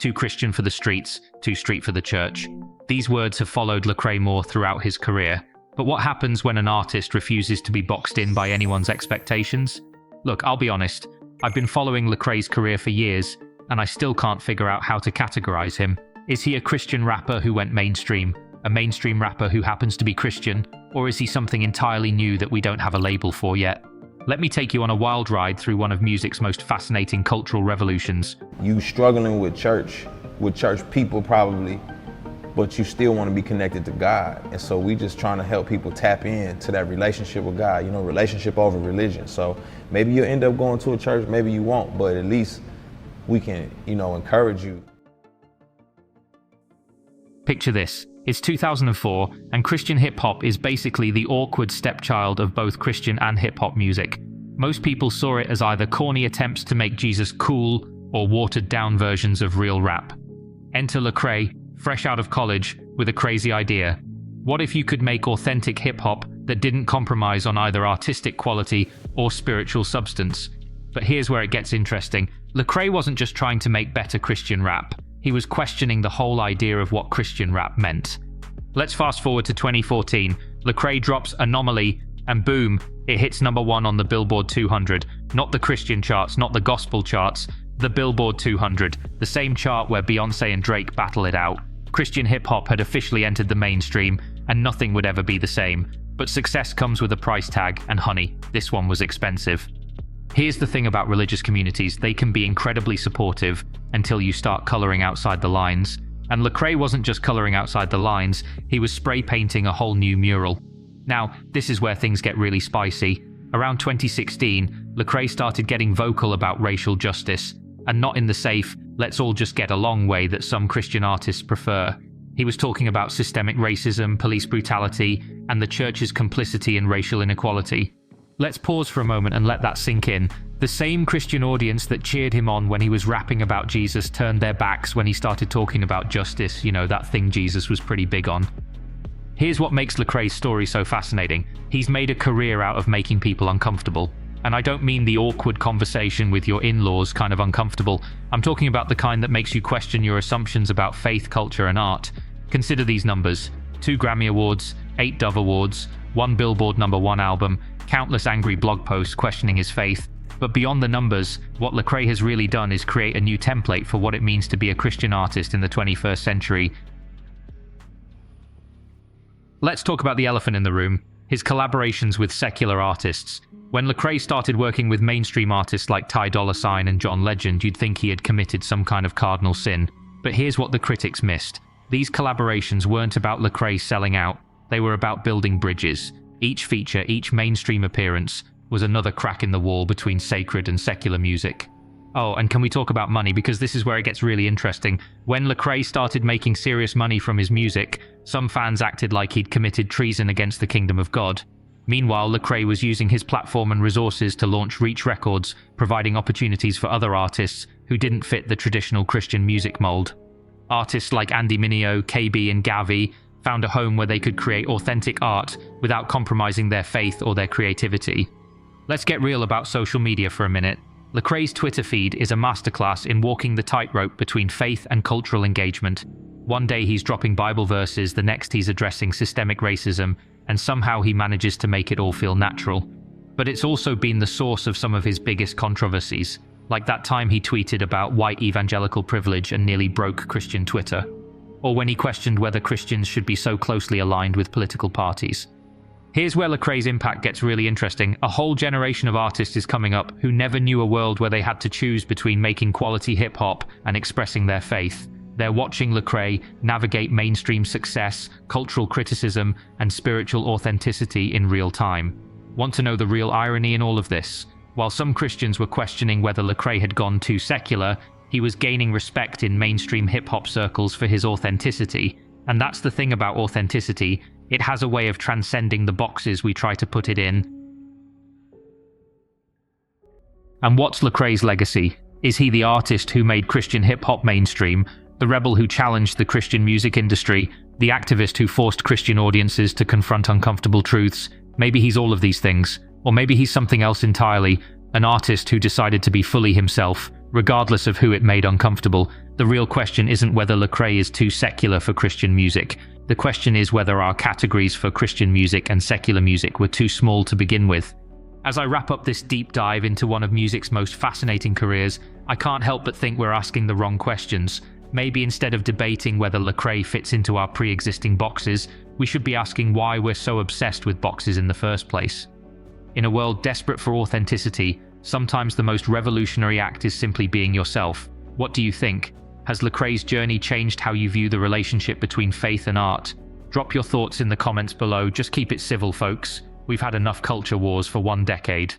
Too Christian for the streets, too street for the church. These words have followed Lecrae Moore throughout his career. But what happens when an artist refuses to be boxed in by anyone's expectations? Look, I'll be honest, I've been following Lecrae's career for years, and I still can't figure out how to categorize him. Is he a Christian rapper who went mainstream? A mainstream rapper who happens to be Christian? Or is he something entirely new that we don't have a label for yet? Let me take you on a wild ride through one of music's most fascinating cultural revolutions. You struggling with church people probably, but you still want to be connected to God. And so we just trying to help people tap into that relationship with God, relationship over religion. So maybe you'll end up going to a church, maybe you won't, but at least we can, encourage you. Picture this. It's 2004, and Christian hip-hop is basically the awkward stepchild of both Christian and hip-hop music. Most people saw it as either corny attempts to make Jesus cool or watered-down versions of real rap. Enter Lecrae, fresh out of college, with a crazy idea. What if you could make authentic hip-hop that didn't compromise on either artistic quality or spiritual substance? But here's where it gets interesting. Lecrae wasn't just trying to make better Christian rap. He was questioning the whole idea of what Christian rap meant. Let's fast forward to 2014. Lecrae drops Anomaly, and boom, it hits #1 on the Billboard 200. Not the Christian charts, not the gospel charts, the Billboard 200, the same chart where Beyoncé and Drake battle it out. Christian hip-hop had officially entered the mainstream, and nothing would ever be the same. But success comes with a price tag, and honey, this one was expensive. Here's the thing about religious communities, they can be incredibly supportive until you start coloring outside the lines. And Lecrae wasn't just coloring outside the lines, he was spray painting a whole new mural. Now, this is where things get really spicy. Around 2016, Lecrae started getting vocal about racial justice, and not in the safe, let's all just get along way that some Christian artists prefer. He was talking about systemic racism, police brutality, and the church's complicity in racial inequality. Let's pause for a moment and let that sink in. The same Christian audience that cheered him on when he was rapping about Jesus turned their backs when he started talking about justice, that thing Jesus was pretty big on. Here's what makes Lecrae's story so fascinating. He's made a career out of making people uncomfortable. And I don't mean the awkward conversation with your in-laws kind of uncomfortable. I'm talking about the kind that makes you question your assumptions about faith, culture, and art. Consider these numbers. 2 Grammy Awards, 8 Dove Awards, 1 Billboard #1 album, countless angry blog posts questioning his faith. But beyond the numbers, what Lecrae has really done is create a new template for what it means to be a Christian artist in the 21st century. Let's talk about the elephant in the room, his collaborations with secular artists. When Lecrae started working with mainstream artists like Ty Dolla $ign and John Legend, you'd think he had committed some kind of cardinal sin. But here's what the critics missed. These collaborations weren't about Lecrae selling out, they were about building bridges. Each feature, each mainstream appearance, was another crack in the wall between sacred and secular music. Oh, and can we talk about money, because this is where it gets really interesting. When Lecrae started making serious money from his music, some fans acted like he'd committed treason against the kingdom of God. Meanwhile, Lecrae was using his platform and resources to launch Reach Records, providing opportunities for other artists who didn't fit the traditional Christian music mold. Artists like Andy Mineo, KB, and Gavi found a home where they could create authentic art without compromising their faith or their creativity. Let's get real about social media for a minute. Lecrae's Twitter feed is a masterclass in walking the tightrope between faith and cultural engagement. One day he's dropping Bible verses, the next he's addressing systemic racism, and somehow he manages to make it all feel natural. But it's also been the source of some of his biggest controversies, like that time he tweeted about white evangelical privilege and nearly broke Christian Twitter. Or when he questioned whether Christians should be so closely aligned with political parties. Here's where Lecrae's impact gets really interesting. A whole generation of artists is coming up who never knew a world where they had to choose between making quality hip-hop and expressing their faith. They're watching Lecrae navigate mainstream success, cultural criticism, and spiritual authenticity in real time. Want to know the real irony in all of this? While some Christians were questioning whether Lecrae had gone too secular, he was gaining respect in mainstream hip-hop circles for his authenticity. And that's the thing about authenticity, it has a way of transcending the boxes we try to put it in. And what's Lecrae's legacy? Is he the artist who made Christian hip-hop mainstream, the rebel who challenged the Christian music industry, the activist who forced Christian audiences to confront uncomfortable truths? Maybe he's all of these things, or maybe he's something else entirely, an artist who decided to be fully himself, Regardless of who it made uncomfortable, the real question isn't whether Lecrae is too secular for Christian music. The question is whether our categories for Christian music and secular music were too small to begin with. As I wrap up this deep dive into one of music's most fascinating careers, I can't help but think we're asking the wrong questions. Maybe instead of debating whether Lecrae fits into our pre-existing boxes, we should be asking why we're so obsessed with boxes in the first place. In a world desperate for authenticity, sometimes the most revolutionary act is simply being yourself. What do you think? Has Lecrae's journey changed how you view the relationship between faith and art? Drop your thoughts in the comments below. Just keep it civil, folks. We've had enough culture wars for one decade.